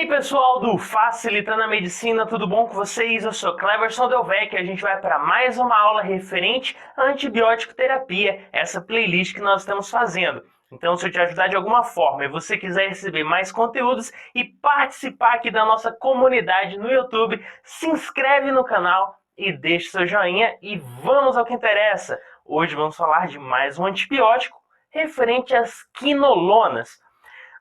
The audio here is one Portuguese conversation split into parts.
aí, pessoal do Facilitando a Medicina, tudo bom com vocês? Eu sou Cleverson Delvecchio e a gente vai para mais uma aula referente à antibiótico terapia, essa playlist que nós estamos fazendo. Então, se eu te ajudar de alguma forma e você quiser receber mais conteúdos e participar aqui da nossa comunidade no YouTube, se inscreve no canal e deixe seu joinha e vamos ao que interessa. Hoje vamos falar de mais um antibiótico referente às quinolonas.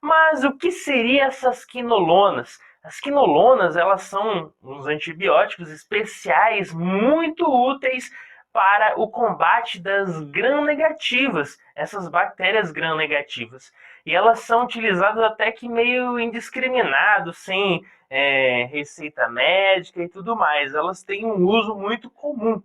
Mas o que seriam essas quinolonas? As quinolonas, elas são uns antibióticos especiais muito úteis para o combate das gram-negativas, essas bactérias gram-negativas. E elas são utilizadas até que meio indiscriminado, sem receita médica e tudo mais. Elas têm um uso muito comum.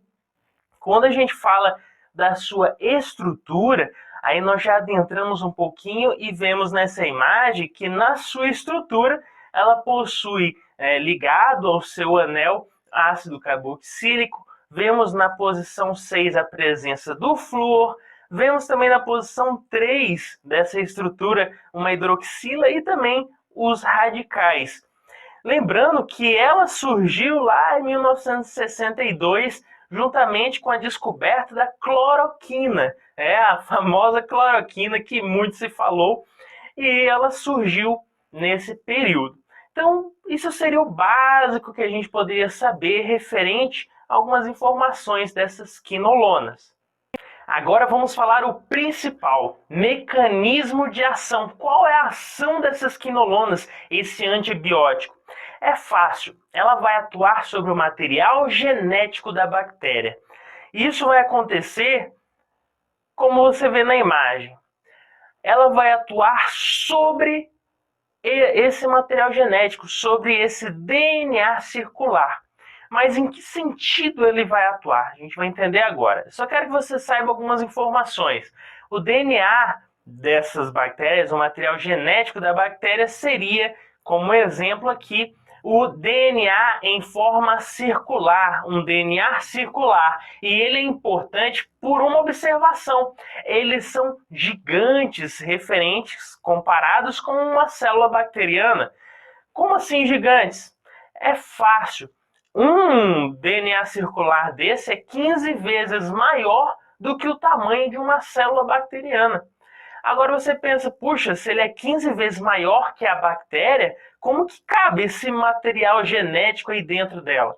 Quando a gente fala da sua estrutura, aí nós já adentramos um pouquinho e vemos nessa imagem que na sua estrutura ela possui ligado ao seu anel ácido carboxílico. Vemos na posição 6 a presença do flúor. Vemos também na posição 3 dessa estrutura uma hidroxila e também os radicais. Lembrando que ela surgiu lá em 1962, juntamente com a descoberta da cloroquina, a famosa cloroquina que muito se falou, e ela surgiu nesse período. Então, isso seria o básico que a gente poderia saber referente a algumas informações dessas quinolonas. Agora vamos falar o principal, mecanismo de ação. Qual é a ação dessas quinolonas, esse antibiótico? É fácil, ela vai atuar sobre o material genético da bactéria. Isso vai acontecer como você vê na imagem. Ela vai atuar sobre esse material genético, sobre esse DNA circular. Mas em que sentido ele vai atuar? A gente vai entender agora. Eu só quero que você saiba algumas informações. O DNA dessas bactérias, o material genético da bactéria, seria, como exemplo aqui, o DNA em forma circular, um DNA circular. E ele é importante por uma observação. Eles são gigantes referentes, comparados com uma célula bacteriana. Como assim gigantes? É fácil. Um DNA circular desse é 15 vezes maior do que o tamanho de uma célula bacteriana. Agora você pensa, puxa, se ele é 15 vezes maior que a bactéria, como que cabe esse material genético aí dentro dela?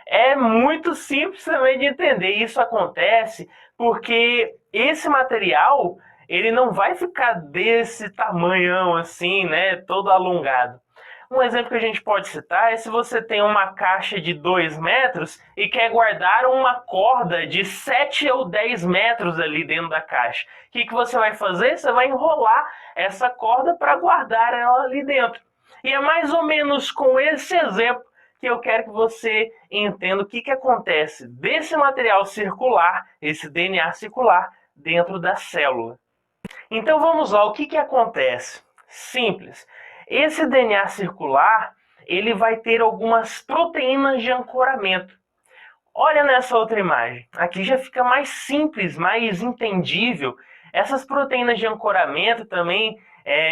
É muito simples também de entender. Isso acontece porque esse material, ele não vai ficar desse tamanhão assim, né, todo alongado. Um exemplo que a gente pode citar é se você tem uma caixa de 2 metros e quer guardar uma corda de 7 ou 10 metros ali dentro da caixa. O que você vai fazer? Você vai enrolar essa corda para guardar ela ali dentro. E é mais ou menos com esse exemplo que eu quero que você entenda o que acontece desse material circular, esse DNA circular, dentro da célula. Então vamos lá, o que acontece? Simples. Esse DNA circular, ele vai ter algumas proteínas de ancoramento. Olha nessa outra imagem. Aqui já fica mais simples, mais entendível. Essas proteínas de ancoramento também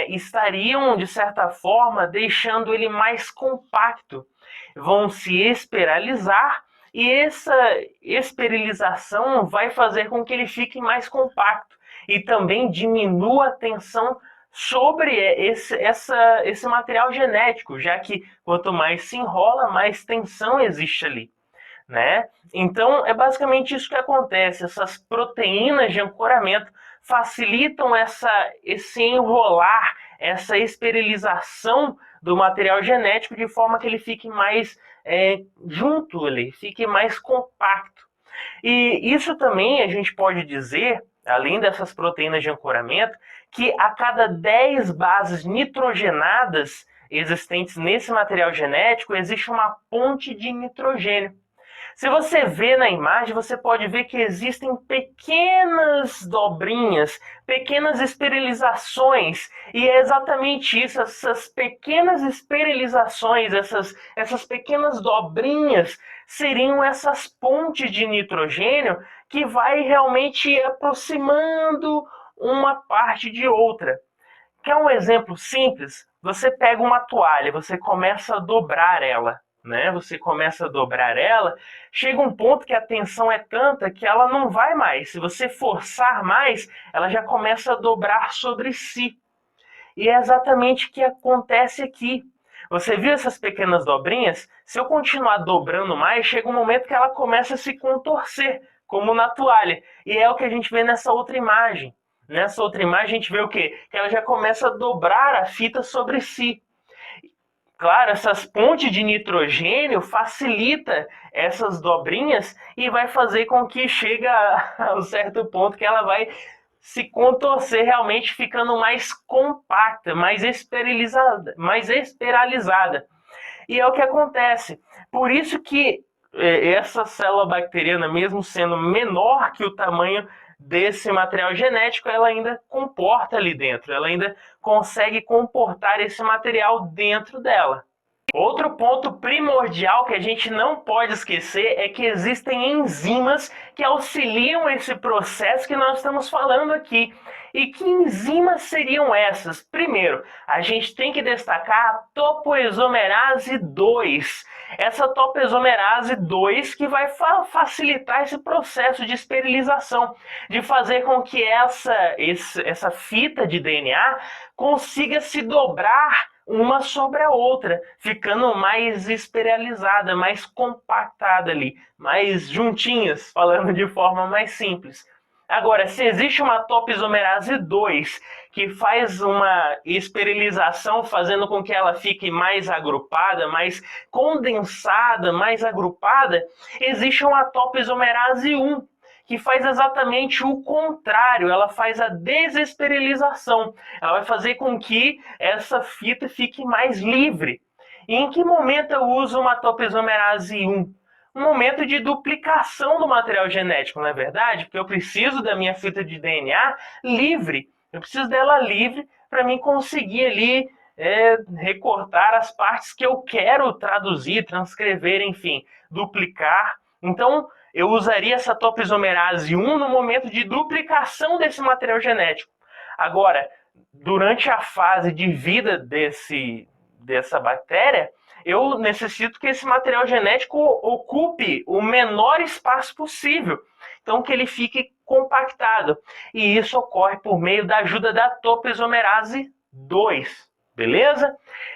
estariam, de certa forma, deixando ele mais compacto. Vão se esperalizar e essa esterilização vai fazer com que ele fique mais compacto e também diminua a tensão sobre esse material genético, já que quanto mais se enrola, mais tensão existe ali, né? Então, é basicamente isso que acontece. Essas proteínas de ancoramento facilitam esse enrolar, essa esterilização do material genético de forma que ele fique mais junto ali, fique mais compacto. E isso também a gente pode dizer, além dessas proteínas de ancoramento, que a cada 10 bases nitrogenadas existentes nesse material genético, existe uma ponte de nitrogênio. Se você vê na imagem, você pode ver que existem pequenas dobrinhas, pequenas esterilizações, e é exatamente isso, essas pequenas esterilizações, essas pequenas dobrinhas, seriam essas pontes de nitrogênio que vai realmente aproximando uma parte de outra. Quer um exemplo simples? você pega uma toalha, você começa a dobrar ela, né? Você começa a dobrar ela, chega um ponto que a tensão é tanta que ela não vai mais. Se você forçar mais, ela já começa a dobrar sobre si. E é exatamente o que acontece aqui. Você viu essas pequenas dobrinhas? Se eu continuar dobrando mais, chega um momento que ela começa a se contorcer, como na toalha. E é o que a gente vê nessa outra imagem. Nessa outra imagem a gente vê o quê? Que ela já começa a dobrar a fita sobre si. Claro, essas pontes de nitrogênio facilita essas dobrinhas e vai fazer com que chegue a um certo ponto que ela vai se contorcer realmente ficando mais compacta, mais esperalizada. E é o que acontece. Por isso que essa célula bacteriana, mesmo sendo menor que o tamanho desse material genético, ela ainda comporta ali dentro, ela ainda consegue comportar esse material dentro dela. Outro ponto primordial que a gente não pode esquecer é que existem enzimas que auxiliam esse processo que nós estamos falando aqui. E que enzimas seriam essas? Primeiro, a gente tem que destacar a topoisomerase 2. Essa topoisomerase 2 que vai facilitar esse processo de esterilização, de fazer com que essa fita de DNA consiga se dobrar uma sobre a outra, ficando mais espiralizada, mais compactada ali, mais juntinhas, falando de forma mais simples. Agora, se existe uma topoisomerase 2 que faz uma esterilização, fazendo com que ela fique mais agrupada, mais condensada, mais agrupada, existe uma topoisomerase 1 que faz exatamente o contrário, ela faz a desesterilização. Ela vai fazer com que essa fita fique mais livre. E em que momento eu uso uma topoisomerase 1? Um momento de duplicação do material genético, não é verdade? Porque eu preciso da minha fita de DNA livre. Eu preciso dela livre para mim conseguir ali recortar as partes que eu quero traduzir, transcrever, enfim, duplicar. Então, eu usaria essa topoisomerase 1 no momento de duplicação desse material genético. Agora, durante a fase de vida dessa bactéria, eu necessito que esse material genético ocupe o menor espaço possível. Então, que ele fique compactado. E isso ocorre por meio da ajuda da topoisomerase 2. Beleza?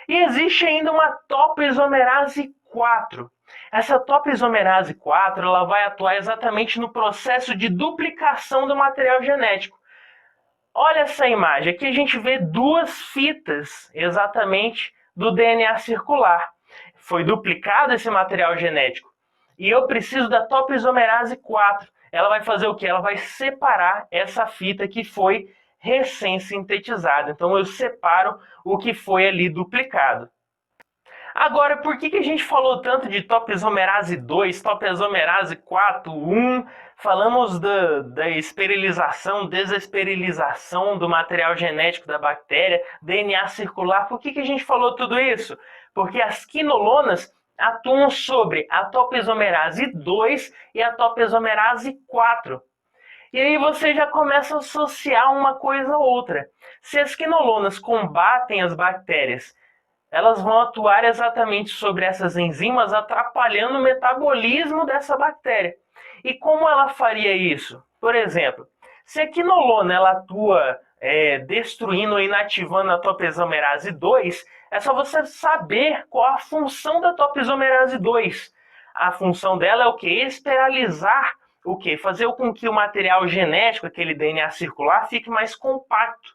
E existe ainda uma topoisomerase 4. Essa topoisomerase 4 ela vai atuar exatamente no processo de duplicação do material genético. Olha essa imagem. Aqui a gente vê duas fitas exatamente do DNA circular. Foi duplicado esse material genético. E eu preciso da topoisomerase 4. Ela vai fazer o quê? Ela vai separar essa fita que foi recém-sintetizada. Então eu separo o que foi ali duplicado. Agora, por que a gente falou tanto de topoisomerase 2, topoisomerase 4, 1? Falamos da esterilização, desesterilização do material genético da bactéria, DNA circular. Por que a gente falou tudo isso? Porque as quinolonas atuam sobre a topoisomerase 2 e a topoisomerase 4. E aí você já começa a associar uma coisa a outra. Se as quinolonas combatem as bactérias, elas vão atuar exatamente sobre essas enzimas, atrapalhando o metabolismo dessa bactéria. E como ela faria isso? Por exemplo, se a quinolona ela atua destruindo ou inativando a topoisomerase 2, é só você saber qual a função da topoisomerase 2. A função dela é o quê? Esteralizar o quê? Fazer com que o material genético, aquele DNA circular, fique mais compacto.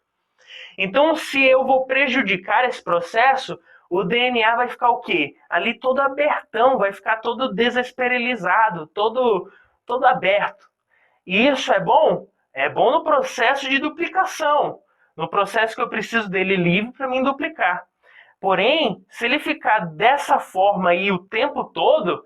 Então, se eu vou prejudicar esse processo, o DNA vai ficar o quê? Ali todo abertão, vai ficar todo desesterilizado, todo aberto. E isso é bom? É bom no processo de duplicação, no processo que eu preciso dele livre para mim duplicar. Porém, se ele ficar dessa forma aí o tempo todo,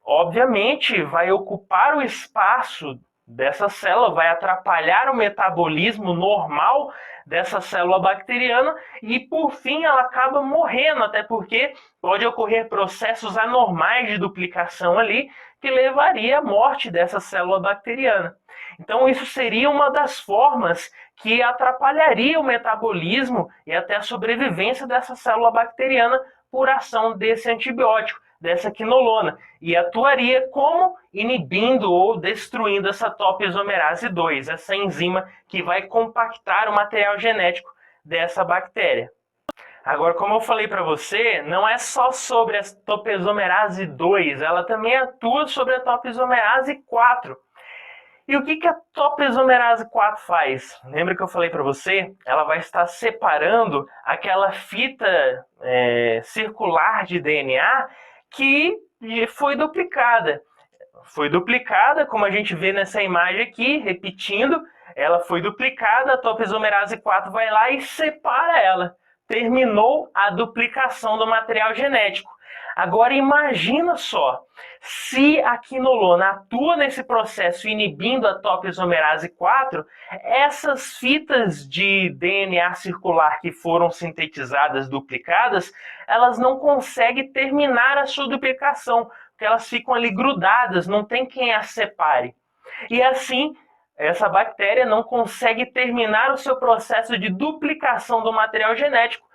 obviamente vai ocupar o espaço dessa célula, vai atrapalhar o metabolismo normal dessa célula bacteriana e, por fim, ela acaba morrendo, até porque pode ocorrer processos anormais de duplicação ali que levaria à morte dessa célula bacteriana. Então, isso seria uma das formas que atrapalharia o metabolismo e até a sobrevivência dessa célula bacteriana por ação desse antibiótico, dessa quinolona, e atuaria como inibindo ou destruindo essa topoisomerase 2, essa enzima que vai compactar o material genético dessa bactéria. Agora, como eu falei para você, não é só sobre a topoisomerase 2, ela também atua sobre a topoisomerase 4. E o que a topoisomerase 4 faz? Lembra que eu falei para você? Ela vai estar separando aquela fita circular de DNA que foi duplicada. Foi duplicada, como a gente vê nessa imagem aqui, repetindo, ela foi duplicada, a topoisomerase 4 vai lá e separa ela. Terminou a duplicação do material genético. Agora imagina só, se a quinolona atua nesse processo inibindo a topoisomerase 4, essas fitas de DNA circular que foram sintetizadas, duplicadas, elas não conseguem terminar a sua duplicação, porque elas ficam ali grudadas, não tem quem as separe. E assim, essa bactéria não consegue terminar o seu processo de duplicação do material genético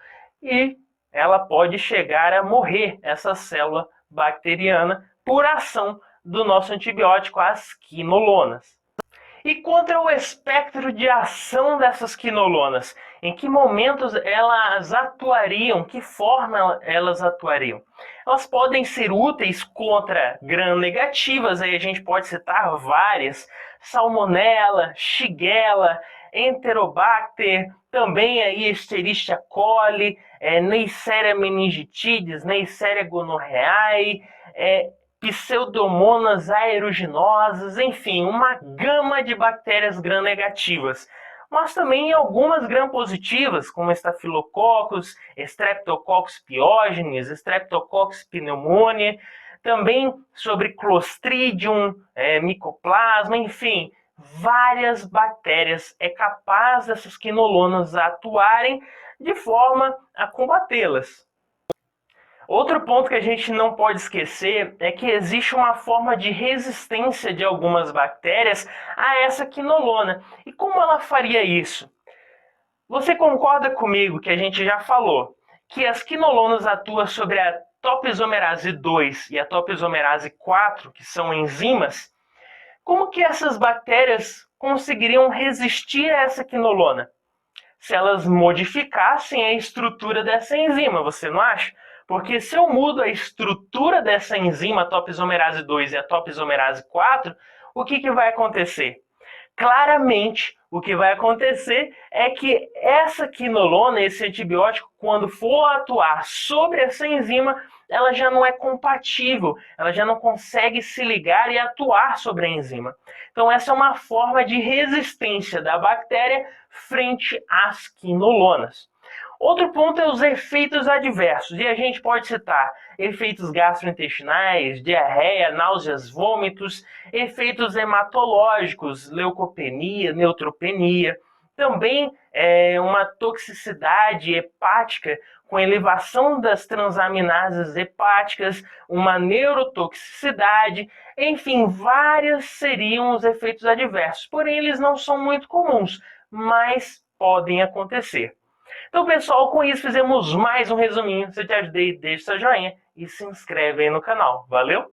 e ela pode chegar a morrer, essa célula bacteriana, por ação do nosso antibiótico, as quinolonas. E quanto ao espectro de ação dessas quinolonas, em que momentos elas atuariam, que forma elas atuariam? Elas podem ser úteis contra gram-negativas, aí a gente pode citar várias, Salmonella, Shigella, Enterobacter, também aí Escherichia coli, Neisseria meningitidis, Neisseria gonorrhoeae, Pseudomonas aeruginosas, enfim, uma gama de bactérias gram-negativas. Mas também algumas gram-positivas, como Staphylococcus, Streptococcus pyogenes, Streptococcus pneumoniae, também sobre Clostridium, Mycoplasma, enfim, várias bactérias é capaz dessas quinolonas atuarem de forma a combatê-las. Outro ponto que a gente não pode esquecer é que existe uma forma de resistência de algumas bactérias a essa quinolona. E como ela faria isso? Você concorda comigo que a gente já falou que as quinolonas atuam sobre a topoisomerase 2 e a topoisomerase 4, que são enzimas? Como que essas bactérias conseguiriam resistir a essa quinolona? Se elas modificassem a estrutura dessa enzima, você não acha? Porque se eu mudo a estrutura dessa enzima, a topoisomerase 2 e a topoisomerase 4, o que vai acontecer? Claramente, o que vai acontecer é que essa quinolona, esse antibiótico, quando for atuar sobre essa enzima, ela já não é compatível, ela já não consegue se ligar e atuar sobre a enzima. Então essa é uma forma de resistência da bactéria frente às quinolonas. Outro ponto é os efeitos adversos, e a gente pode citar efeitos gastrointestinais, diarreia, náuseas, vômitos, efeitos hematológicos, leucopenia, neutropenia, também uma toxicidade hepática com elevação das transaminases hepáticas, uma neurotoxicidade, enfim, vários seriam os efeitos adversos, porém eles não são muito comuns, mas podem acontecer. Então, pessoal, com isso fizemos mais um resuminho. Se eu te ajudei, deixa seu joinha e se inscreve aí no canal. Valeu?